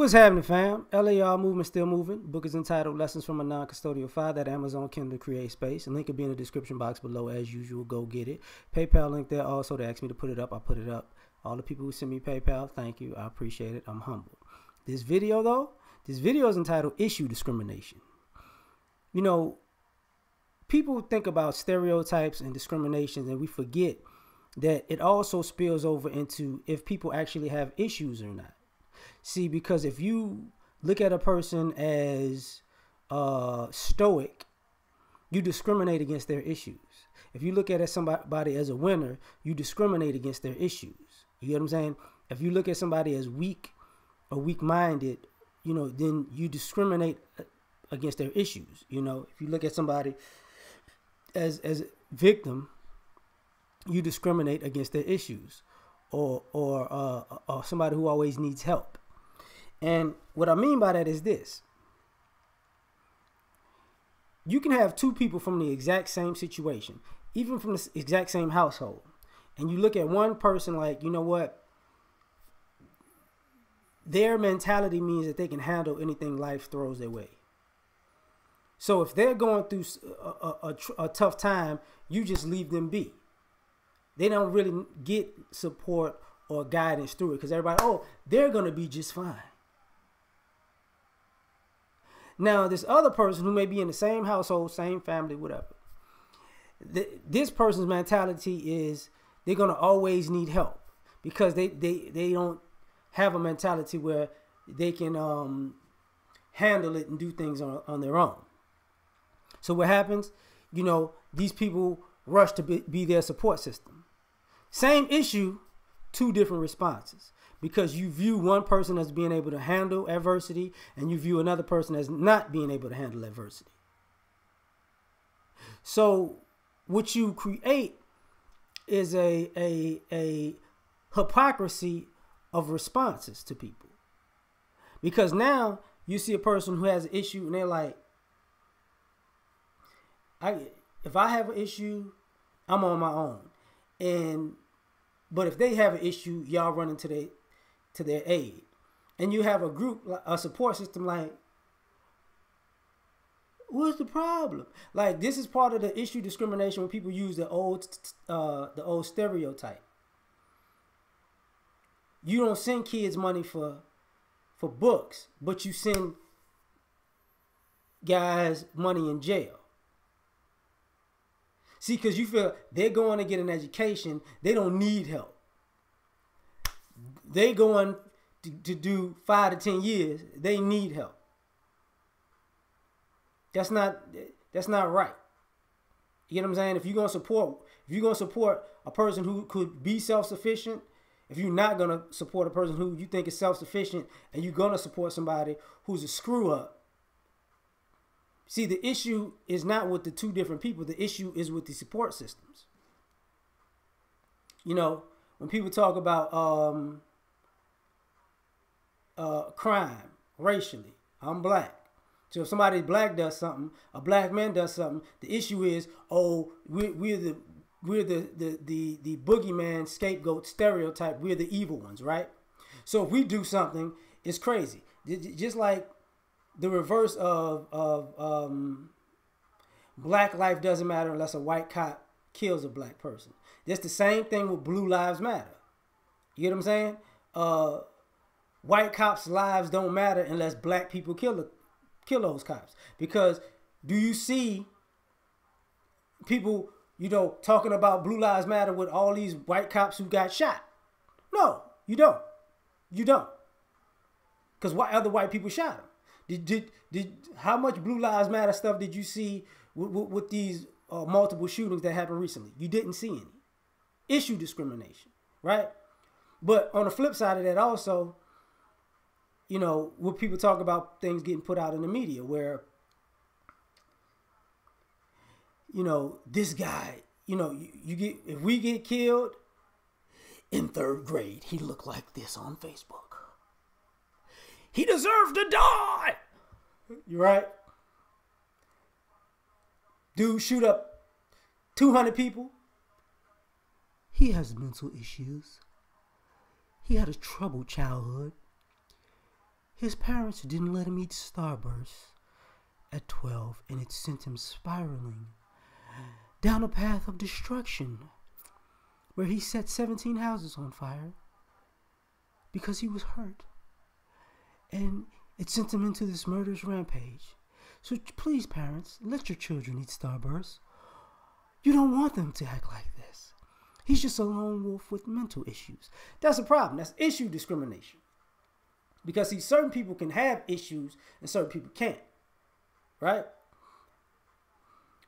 What's happening, fam? L.A.R. movement still moving. Book is entitled Lessons from a Non-Custodial Father at Amazon Kindle Create Space. A link will be in the description box below as usual. Go get it. PayPal link there also. They asked me to put it up. I put it up. All the people who send me PayPal, thank you. I appreciate it. I'm humble. This video, though, is entitled Issue Discrimination. You know, people think about stereotypes and discriminations, and we forget that it also spills over into if people actually have issues or not. See, because if you look at a person as stoic, you discriminate against their issues. If you look at somebody as a winner, you discriminate against their issues. You get what I'm saying? If you look at somebody as weak or weak-minded, you know, then you discriminate against their issues. You know, if you look at somebody as a victim, you discriminate against their issues, or somebody who always needs help. And what I mean by that is this. You can have two people from the exact same situation, even from the exact same household. And you look at one person like, you know what? Their mentality means that they can handle anything life throws their way. So if they're going through a tough time, you just leave them be. They don't really get support or guidance through it because everybody, oh, they're going to be just fine. Now, this other person who may be in the same household, same family, whatever, this person's mentality is they're going to always need help because they don't have a mentality where they can handle it and do things on their own. So what happens? You know, these people rush to be their support system. Same issue, two different responses. Because you view one person as being able to handle adversity and you view another person as not being able to handle adversity. So what you create is a hypocrisy of responses to people. Because now you see a person who has an issue and they're like, if I have an issue, I'm on my own. But if they have an issue, y'all run into their aid. And you have a group, a support system like, what's the problem? Like, this is part of the issue discrimination when people use the old stereotype. You don't send kids money for books, but you send guys money in jail. See, because you feel they're going to get an education, they don't need help. They going to do 5 to 10 years, they need help. That's not right. You get what I'm saying? If you're gonna support a person who could be self-sufficient, if you're not gonna support a person who you think is self-sufficient, and you're gonna support somebody who's a screw up. See, the issue is not with the two different people. The issue is with the support systems. You know, when people talk about crime racially, I'm black. So if somebody black does something, a black man does something, the issue is, oh, we're the boogeyman, scapegoat, stereotype. We're the evil ones, right? So if we do something, it's crazy. Just like the reverse of black life doesn't matter unless a white cop kills a black person. That's the same thing with Blue Lives Matter. You get what I'm saying? White cops' lives don't matter unless black people kill those cops. Because do you see people, you know, talking about Blue Lives Matter with all these white cops who got shot? No, you don't. You don't. Because other white people shot them. Did how much Blue Lives Matter stuff did you see with these multiple shootings that happened recently? You didn't see any. Issue discrimination, right? But on the flip side of that also, you know, when people talk about things getting put out in the media where, you know, this guy, you know, if we get killed in 3rd grade, he looked like this on Facebook. He deserves to die. You right? Dude shoot up 200 people. He has mental issues. He had a troubled childhood. His parents didn't let him eat Starburst at 12, and it sent him spiraling down a path of destruction where he set 17 houses on fire because he was hurt. And it sent him into this murderous rampage. So please, parents, let your children eat Starburst. You don't want them to act like this. He's just a lone wolf with mental issues. That's a problem. That's issue discrimination. Because see, certain people can have issues and certain people can't. Right?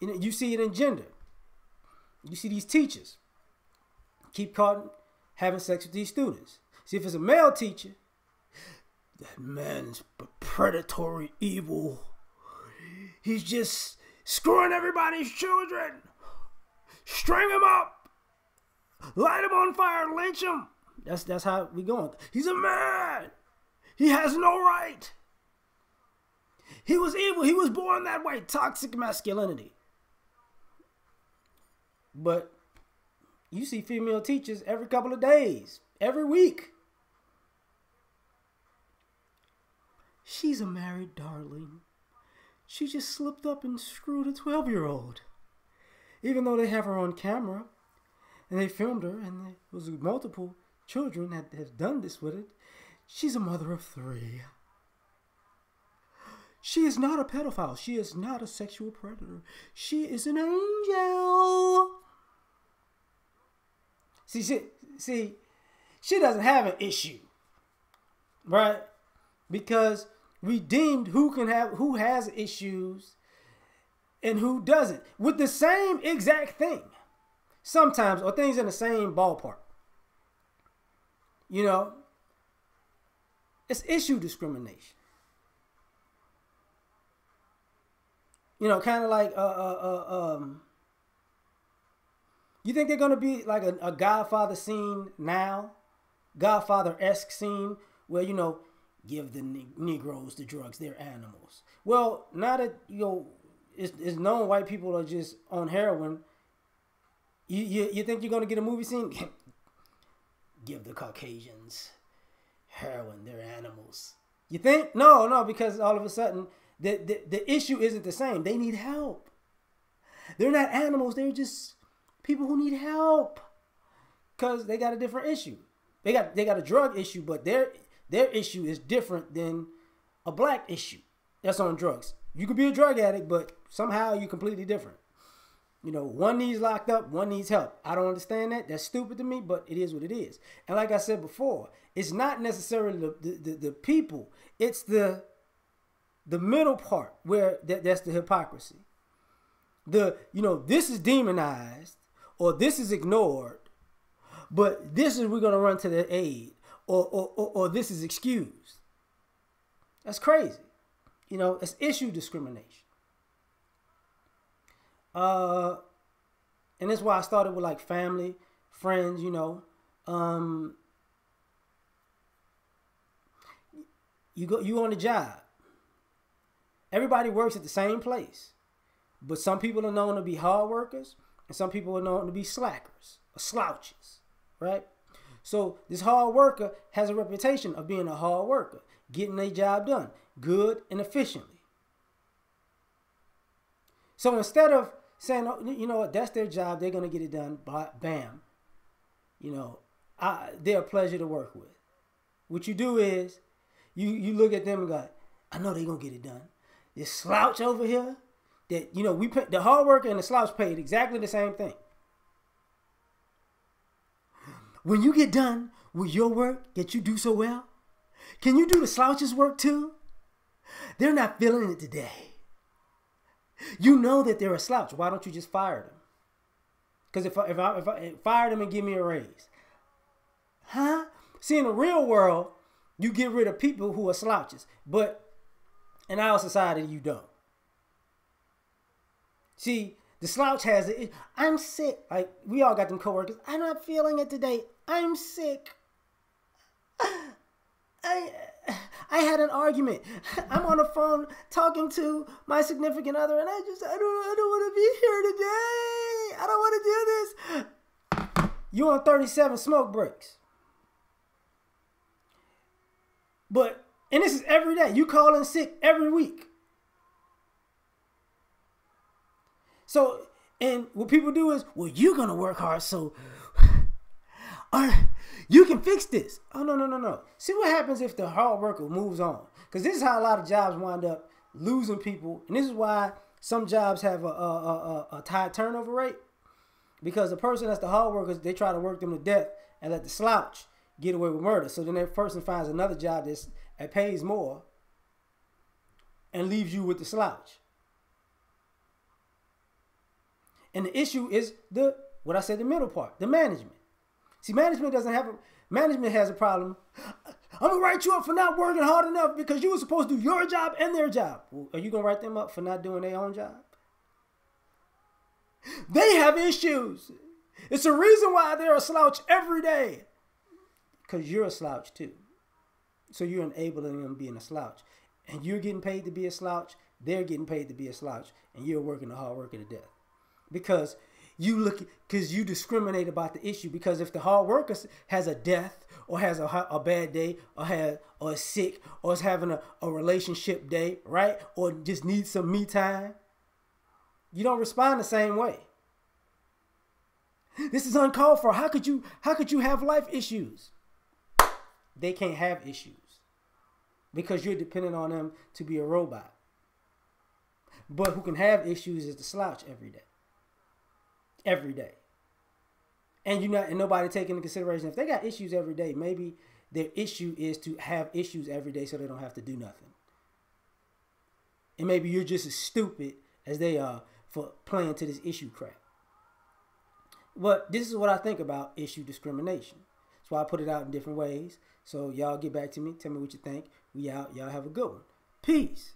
You see it in gender. You see these teachers keep caught having sex with these students. See, if it's a male teacher, that man is predatory evil. He's just screwing everybody's children. String him up. Light him on fire. Lynch him. That's how we going. He's a man. He has no right. He was evil. He was born that way. Toxic masculinity. But you see female teachers every couple of days, every week. She's a married darling. She just slipped up and screwed a 12-year-old. Even though they have her on camera and they filmed her and there was multiple children that have done this with it, she's a mother of 3. She is not a pedophile. She is not a sexual predator. She is an angel. See, she doesn't have an issue, right? Because we deemed who has issues and who doesn't with the same exact thing, sometimes, or things in the same ballpark. You know, it's issue discrimination. You know, kind of like you think they're gonna be like a Godfather scene now, Godfather-esque scene where, you know, give the Negroes the drugs, they're animals. Well, now that, you know, it's known white people are just on heroin, you think you're gonna get a movie scene? Give the Caucasians heroin, they're animals. You think? No, because all of a sudden the issue isn't the same. They need help. They're not animals. They're just people who need help because they got a different issue. They got a drug issue, but their issue is different than a black issue that's on drugs. You could be a drug addict, but somehow you're completely different. You know, one needs locked up, one needs help. I don't understand that. That's stupid to me, but it is what it is. And like I said before, it's not necessarily the people. It's the middle part where that's the hypocrisy. This is demonized or this is ignored, but this is we're going to run to their aid or this is excused. That's crazy. You know, it's issue discrimination. And that's why I started with like family, friends, you know. You on the job. Everybody works at the same place. But some people are known to be hard workers and some people are known to be slackers or slouches, right? So this hard worker has a reputation of being a hard worker, getting their job done, good and efficiently. So instead of saying, oh, you know what, that's their job, they're going to get it done, bam, you know, they're a pleasure to work with. What you do is you look at them and go, I know they're going to get it done. This slouch over here, that, you know, we pay, the hard worker and the slouch paid exactly the same thing. When you get done with your work that you do so well, can you do the slouch's work too? They're not feeling it today. You know that they're a slouch. Why don't you just fire them? Because if I fire them and give me a raise. Huh? See, in the real world, you get rid of people who are slouches. But in our society, you don't. See, the slouch has it. I'm sick. Like, we all got them coworkers. I'm not feeling it today. I'm sick. I had an argument. I'm on the phone talking to my significant other, and I don't want to be here today. I don't want to do this. You're on 37 smoke breaks. But And this is every day. You call in sick every week. So, and what people do is, well, you're going to work hard, so or you can fix this. Oh, no. See what happens if the hard worker moves on. Because this is how a lot of jobs wind up losing people. And this is why some jobs have a high turnover rate. Because the person that's the hard workers, they try to work them to death and let the slouch get away with murder. So then that person finds another job that pays more and leaves you with the slouch. And the issue is the middle part, the management. See, management has a problem. I'm gonna write you up for not working hard enough because you were supposed to do your job and their job. Well, are you gonna write them up for not doing their own job? They have issues. It's a reason why they're a slouch every day. Because you're a slouch too. So you're enabling them being a slouch. And you're getting paid to be a slouch. They're getting paid to be a slouch. And you're working the hard worker to death. Because you discriminate about the issue. Because if the hard worker has a death or has a bad day or is sick or is having a relationship day, right? Or just needs some me time, you don't respond the same way. This is uncalled for. How could you have life issues? They can't have issues because you're dependent on them to be a robot. But who can have issues is the slouch every day. Every day. And nobody taking into consideration if they got issues every day, maybe their issue is to have issues every day so they don't have to do nothing. And maybe you're just as stupid as they are for playing to this issue crap. But this is what I think about issue discrimination. That's why I put it out in different ways. So y'all get back to me. Tell me what you think. We out. Y'all have a good one. Peace.